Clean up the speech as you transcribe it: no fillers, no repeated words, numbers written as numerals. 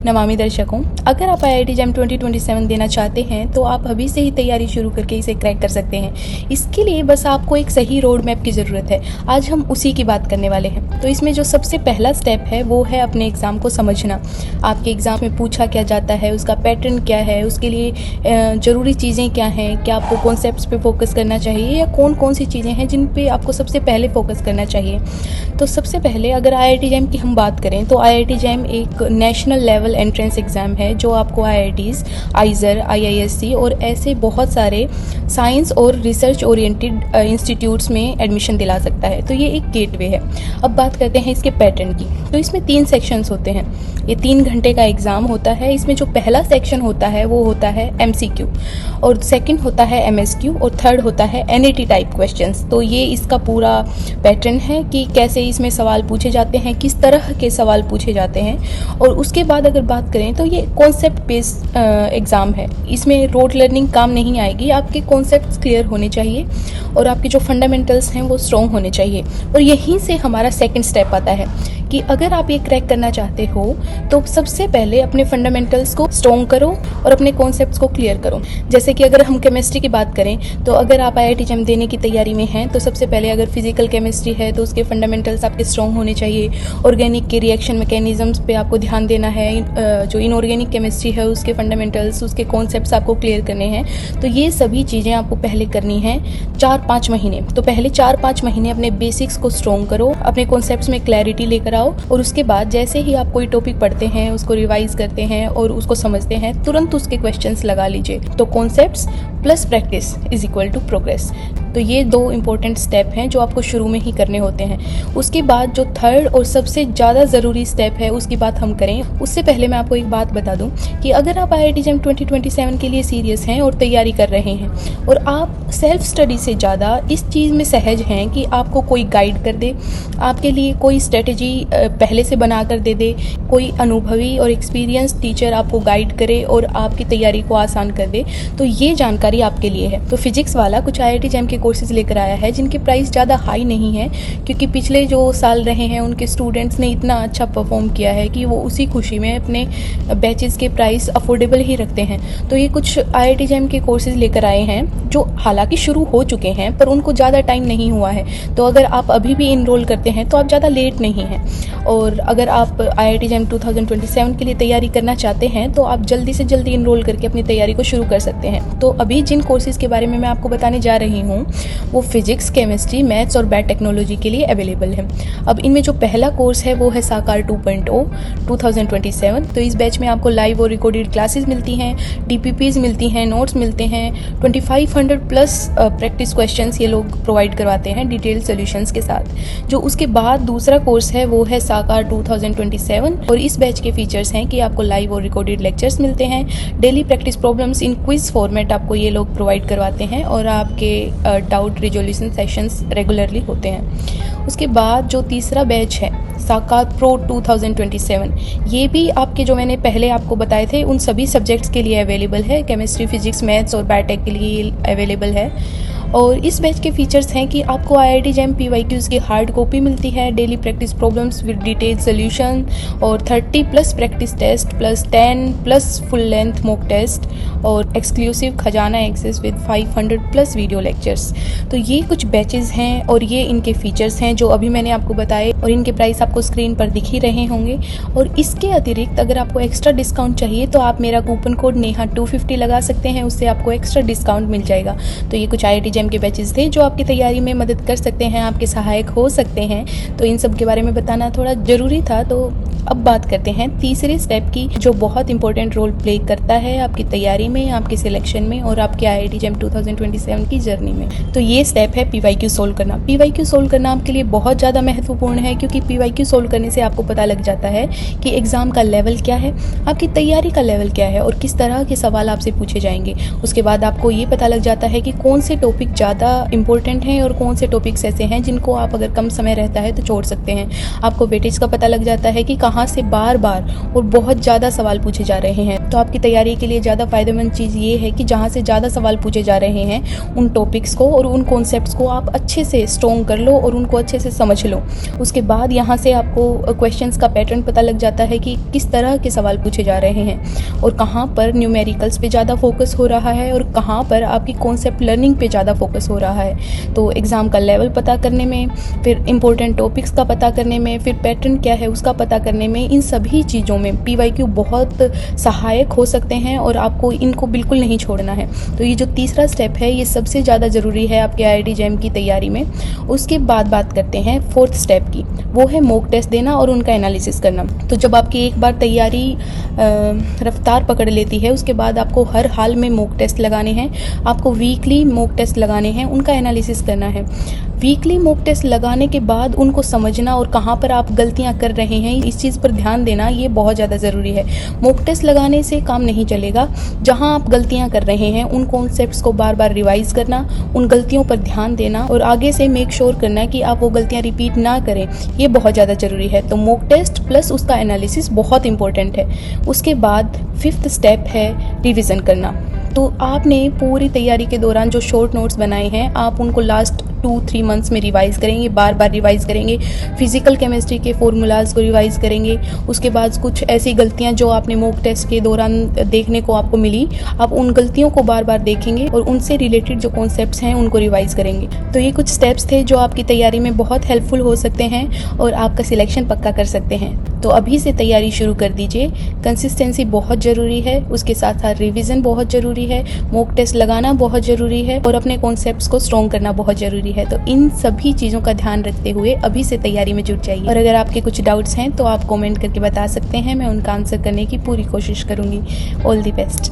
नमामि दर्शकों, अगर आप IIT JAM 2027 देना चाहते हैं तो आप अभी से ही तैयारी शुरू करके इसे क्रैक कर सकते हैं। इसके लिए बस आपको एक सही रोड मैप की ज़रूरत है। आज हम उसी की बात करने वाले हैं। तो इसमें जो सबसे पहला स्टेप है वो है अपने एग्ज़ाम को समझना। आपके एग्ज़ाम में पूछा क्या जाता है, उसका पैटर्न क्या है, उसके लिए ज़रूरी चीज़ें क्या हैं, क्या आपको कॉन्सेप्ट्स पे फोकस करना चाहिए या कौन कौन सी चीज़ें हैं जिन पे आपको सबसे पहले फोकस करना चाहिए। तो सबसे पहले अगर IIT JAM की हम बात करें तो IIT JAM एक नेशनल लेवल एंट्रेंस एग्ज़ाम है जो आपको IITs, आइजर, IISc और ऐसे बहुत सारे साइंस और रिसर्च ओरिएंटेड इंस्टीट्यूट्स में एडमिशन दिला सकता है। तो ये एक गेटवे है। अब बात करते हैं इसके पैटर्न की। तो इसमें 3 सेक्शंस होते हैं। ये 3 घंटे का एग्ज़ाम होता है। इसमें जो पहला सेक्शन होता है वो होता है MCQ और सेकंड होता है MSQ और थर्ड होता है NAT टाइप क्वेश्चंस। तो ये इसका पूरा पैटर्न है कि कैसे इसमें सवाल पूछे जाते हैं, किस तरह के सवाल पूछे जाते हैं। और उसके बाद अगर बात करें तो ये कॉन्सेप्ट बेस्ड एग्ज़ाम है। इसमें रोड लर्निंग काम नहीं आएगी। आपके कॉन्सेप्ट्स क्लियर होने चाहिए और आपके जो फंडामेंटल्स हैं वो स्ट्रॉन्ग होने चाहिए। और यहीं से हमारा सेकंड स्टेप आता है कि अगर आप ये क्रैक करना चाहते हो तो सबसे पहले अपने फंडामेंटल्स को स्ट्रॉन्ग करो और अपने कॉन्सेप्ट्स को क्लियर करो। जैसे कि अगर हम केमिस्ट्री की बात करें तो अगर आप IIT JAM देने की तैयारी में हैं तो सबसे पहले अगर फिजिकल केमिस्ट्री है तो उसके फंडामेंटल्स आपके स्ट्रॉन्ग होने चाहिए। ऑर्गेनिक के रिएक्शन मैकेनिज्म्स पे आपको ध्यान देना है। जो इनऑर्गेनिक केमिस्ट्री है उसके फंडामेंटल्स, उसके कॉन्सेप्ट्स आपको क्लियर करने हैं। तो ये सभी चीज़ें आपको पहले करनी हैं 4-5 महीने। तो पहले 4-5 महीने अपने बेसिक्स को स्ट्रॉन्ग करो, अपने कॉन्सेप्ट्स में क्लैरिटी लेकर आओ और उसके बाद जैसे ही आप कोई टॉपिक पढ़ते हैं उसको रिवाइज करते हैं और उसको समझते हैं, तुरंत उसके क्वेश्चंस लगा लीजिए। तो concepts plus practice is equal to progress. तो ये 2 इंपॉर्टेंट स्टेप हैं जो आपको शुरू में ही करने होते हैं। उसके बाद जो थर्ड और सबसे ज़्यादा ज़रूरी स्टेप है उसकी बात हम करें, उससे पहले मैं आपको एक बात बता दूं कि अगर आप IIT JAM 2027 के लिए सीरियस हैं और तैयारी कर रहे हैं और आप सेल्फ स्टडी से ज़्यादा इस चीज़ में सहज हैं कि आपको कोई गाइड कर दे, आपके लिए कोई स्ट्रेटजी पहले से बना कर दे, कोई अनुभवी और एक्सपीरियंस टीचर आपको गाइड करे और आपकी तैयारी को आसान कर दे, तो ये जानकारी आपके लिए है। तो फिजिक्स वाला कुछ IIT JAM के कोर्सेज लेकर आया है जिनके प्राइस ज़्यादा हाई नहीं है, क्योंकि पिछले जो साल रहे हैं उनके स्टूडेंट्स ने इतना अच्छा परफॉर्म किया है कि वो उसी खुशी में अपने बैचेस के प्राइस अफोर्डेबल ही रखते हैं। तो ये कुछ IIT JAM के कोर्सेज लेकर आए हैं जो हालांकि शुरू हो चुके हैं पर उनको ज़्यादा टाइम नहीं हुआ है। तो अगर आप अभी भी इनरोल करते हैं तो आप ज़्यादा लेट नहीं हैं। और अगर आप IIT JAM 2027 के लिए तैयारी करना चाहते हैं तो आप जल्दी से जल्दी इनरोल करके अपनी तैयारी को शुरू कर सकते हैं। तो अभी जिन कोर्सेज के बारे में मैं आपको बताने जा रही हूँ वो फिजिक्स, केमिस्ट्री, मैथ्स और बायोटेक्नोलॉजी के लिए अवेलेबल है। अब इनमें जो पहला कोर्स है वो है साकार 2.0 2027। तो इस बैच में आपको लाइव और रिकॉर्डेड क्लासेस मिलती हैं, DPPs मिलती हैं, नोट्स मिलते हैं, 2500 प्लस प्रैक्टिस क्वेश्चंस ये लोग प्रोवाइड करवाते हैं डिटेल सॉल्यूशंस के साथ। जो उसके बाद दूसरा कोर्स है वो है साकार 2027 और इस बैच के फीचर्स हैं कि आपको लाइव और रिकॉर्डेड लेक्चर्स मिलते हैं, daily practice problems in quiz format आपको ये लोग प्रोवाइड करवाते हैं और आपके डाउट रिजोल्यूशन सेशंस रेगुलरली होते हैं। उसके बाद जो तीसरा बैच है साकार प्रो 2027, ये भी आपके जो मैंने पहले आपको बताए थे उन सभी सब्जेक्ट्स के लिए अवेलेबल है। केमिस्ट्री, फिजिक्स, मैथ्स और बायोटेक के लिए अवेलेबल है। और इस बैच के फीचर्स हैं कि आपको IIT JAM PYQs की हार्ड कॉपी मिलती है, daily practice problems with detail solution और 30 plus practice test plus 10 plus full length mock test और एक्सक्लूसिव खजाना access with 500 plus video lectures. तो ये कुछ बैचेस हैं और ये इनके फीचर्स हैं जो अभी मैंने आपको बताए और इनके प्राइस आपको स्क्रीन पर दिख ही रहे होंगे। और इसके अतिरिक्त अगर आपको एक्स्ट्रा डिस्काउंट चाहिए तो आप मेरा कूपन कोड नेहा 250 लगा सकते हैं, उससे आपको एक्स्ट्रा डिस्काउंट मिल जाएगा। तो ये कुछ IIT JAM के बैचेस थे जो आपकी तैयारी में मदद कर सकते हैं, आपके सहायक हो सकते हैं। तो इन सब के बारे में बताना थोड़ा ज़रूरी था। तो अब बात करते हैं तीसरे स्टेप की जो बहुत इंपॉर्टेंट रोल प्ले करता है आपकी तैयारी में, आपके सिलेक्शन में और आपके IIT JAM 2027 की जर्नी में। तो ये स्टेप है PYQ सोल्व करना। PYQ सोल्व करना आपके लिए बहुत ज़्यादा महत्वपूर्ण है क्योंकि PYQ सोल्व करने से आपको पता लग जाता है कि एग्ज़ाम का लेवल क्या है, आपकी तैयारी का लेवल क्या है और किस तरह के सवाल आपसे पूछे जाएंगे। उसके बाद आपको ये पता लग जाता है कि कौन से टॉपिक टॉपिक ज़्यादा इंपॉर्टेंट हैं और कौन से टॉपिक्स ऐसे हैं जिनको आप अगर कम समय रहता है तो छोड़ सकते हैं। आपको वेटेज का पता लग जाता है कि कहाँ से बार बार और बहुत ज़्यादा सवाल पूछे जा रहे हैं। तो आपकी तैयारी के लिए ज़्यादा फ़ायदेमंद चीज़ ये है कि जहाँ से ज़्यादा सवाल पूछे जा रहे हैं उन टॉपिक्स को और उन कॉन्सेप्ट्स को आप अच्छे से स्ट्रॉन्ग कर लो और उनको अच्छे से समझ लो। उसके बाद यहाँ से आपको क्वेश्चंस का पैटर्न पता लग जाता है कि किस तरह के सवाल पूछे जा रहे हैं और कहाँ पर न्यूमेरिकल्स पे ज़्यादा फोकस हो रहा है और कहाँ पर आपकी कॉन्सेप्ट लर्निंग पे ज़्यादा फोकस हो रहा है। तो एग्ज़ाम का लेवल पता करने में, फिर इंपॉर्टेंट टॉपिक्स का पता करने में, फिर पैटर्न क्या है उसका पता करने में, इन सभी चीज़ों में PYQ बहुत सहायक हो सकते हैं और आपको इनको बिल्कुल नहीं छोड़ना है। तो ये जो तीसरा स्टेप है ये सबसे ज़्यादा ज़रूरी है आपके IIT JAM की तैयारी में। उसके बाद बात करते हैं फोर्थ स्टेप की, वो है मॉक टेस्ट देना और उनका एनालिसिस करना। तो जब आपकी एक बार तैयारी रफ्तार पकड़ लेती है उसके बाद आपको हर हाल में मॉक टेस्ट लगाने हैं, आपको वीकली मॉक टेस्ट लगाने हैं, उनका एनालिसिस करना है। वीकली मॉक टेस्ट लगाने के बाद उनको समझना और कहाँ पर आप गलतियाँ कर रहे हैं इस चीज़ पर ध्यान देना, ये बहुत ज़्यादा ज़रूरी है। मॉक टेस्ट लगाने से काम नहीं चलेगा, जहाँ आप गलतियाँ कर रहे हैं उन कॉन्सेप्ट्स को बार बार रिवाइज़ करना, उन गलतियों पर ध्यान देना और आगे से मेक श्योर करना कि आप वो गलतियाँ रिपीट ना करें, ये बहुत ज़्यादा ज़रूरी है। तो मॉक टेस्ट प्लस उसका एनालिसिस बहुत इंपॉर्टेंट है। उसके बाद फिफ्थ स्टेप है रिवीजन करना। तो आपने पूरी तैयारी के दौरान जो शॉर्ट नोट्स बनाए हैं आप उनको लास्ट 2-3 मंथ्स में रिवाइज़ करेंगे, बार बार रिवाइज़ करेंगे। फिजिकल केमिस्ट्री के फॉर्मूलाज को रिवाइज़ करेंगे। उसके बाद कुछ ऐसी गलतियां जो आपने मॉक टेस्ट के दौरान देखने को आपको मिली, आप उन गलतियों को बार बार देखेंगे और उनसे रिलेटेड जो कॉन्सेप्ट्स हैं उनको रिवाइज़ करेंगे। तो ये कुछ स्टेप्स थे जो आपकी तैयारी में बहुत हेल्पफुल हो सकते हैं और आपका सिलेक्शन पक्का कर सकते हैं। तो अभी से तैयारी शुरू कर दीजिए। कंसिस्टेंसी बहुत ज़रूरी है, उसके साथ साथ रिवीजन बहुत ज़रूरी है, मॉक टेस्ट लगाना बहुत ज़रूरी है और अपने कॉन्सेप्ट्स को स्ट्रॉन्ग करना बहुत ज़रूरी है। तो इन सभी चीज़ों का ध्यान रखते हुए अभी से तैयारी में जुट जाइए। और अगर आपके कुछ डाउट्स हैं तो आप कमेंट करके बता सकते हैं, मैं उनका आंसर करने की पूरी कोशिश करूँगी। All the best.